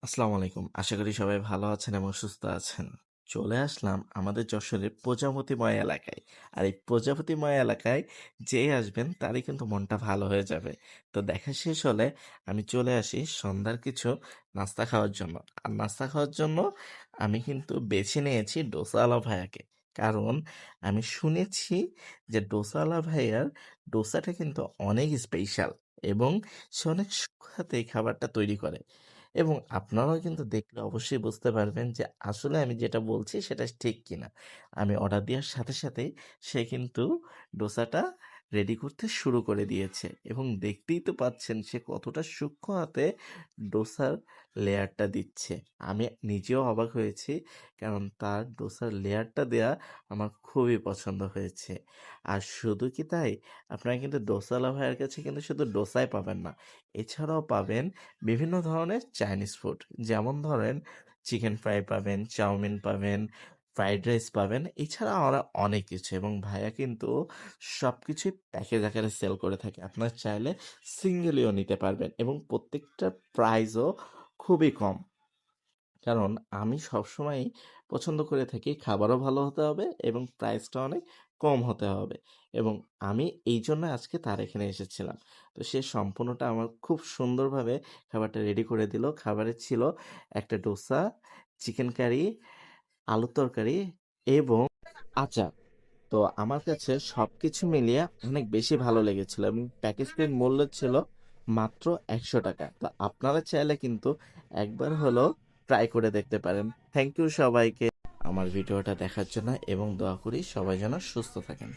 আসসালামু আলাইকুম। আশা করি সবাই ভালো আছেন এবং সুস্থ আছেন। চলে আসলাম আমাদের যশোরের প্রজাপতিময় এলাকায়। আর এই প্রজাপতিময় এলাকায় যেই আসবেন তারই কিন্তু মনটা ভালো হয়ে যাবে। তো দেখা শেষ হলে আমি চলে আসি সন্ধ্যার কিছু নাস্তা খাওয়ার জন্য। আর নাস্তা খাওয়ার জন্য আমি কিন্তু বেছে নিয়েছি ডোসাওয়ালা ভাইয়াকে। কারণ আমি শুনেছি যে ডোসাওয়ালা ভাইয়ার ডোসাটা কিন্তু অনেক স্পেশাল এবং সে অনেক সুস্বাদে এই খাবারটা তৈরি করে। এবং আপনারাও কিন্তু দেখলে অবশ্যই বুঝতে পারবেন যে আসলে আমি যেটা বলছি সেটা ঠিক কিনা। আমি অর্ডার দেওয়ার সাথে সাথেই সে কিন্তু ডোসাটা রেডি করতে শুরু করে দিয়েছে এবং দেখতেই তো পাচ্ছেন সে কতটা সূক্ষ্ম হাতে ডোসার লেয়ারটা দিচ্ছে। আমি নিজেও অবাক হয়েছি, কারণ তার ডোসার লেয়ারটা দেয়া আমার খুবই পছন্দ হয়েছে। আর শুধু কি তাই, আপনারা কিন্তু ডোসাওয়ালা ভাইয়ের কাছে কিন্তু শুধু ডোসাই পাবেন না, এছাড়াও পাবেন বিভিন্ন ধরনের চাইনিজ ফুড। যেমন ধরেন চিকেন ফ্রাই পাবেন, চাউমিন পাবেন, ফ্রাইড রাইস পাবেন, এছাড়া আরো অনেক কিছু। এবং ভাইয়া কিন্তু সবকিছুই প্যাকেজ আকারে সেল করে থাকে। আপনার চাইলে সিঙ্গেলিও নিতে পারবেন এবং প্রত্যেকটা প্রাইসও খুবই কম। কারণ আমি সবসময়ই পছন্দ করে থাকি খাবারও ভালো হতে হবে এবং প্রাইসটা অনেক কম হতে হবে। এবং আমি এই জন্য আজকে তার এখানে এসেছিলাম। তো সে সম্পূর্ণটা আমার খুব সুন্দরভাবে খাবারটা রেডি করে দিল। খাবারে ছিল একটা ডোসা, চিকেন কারি, আলুর তরকারি এবং আচার। তো আমার কাছে সবকিছু মিলিয়ে অনেক বেশি ভালো লেগেছিল এবং প্যাকেজটির মূল্য ছিল মাত্র ১০০ টাকা। তো আপনারা চাইলে কিন্তু একবার হলেও ট্রাই করে দেখতে পারেন। থ্যাংক ইউ সবাইকে আমার ভিডিওটা দেখার জন্য এবং দোয়া করি সবাই যেন সুস্থ থাকেন।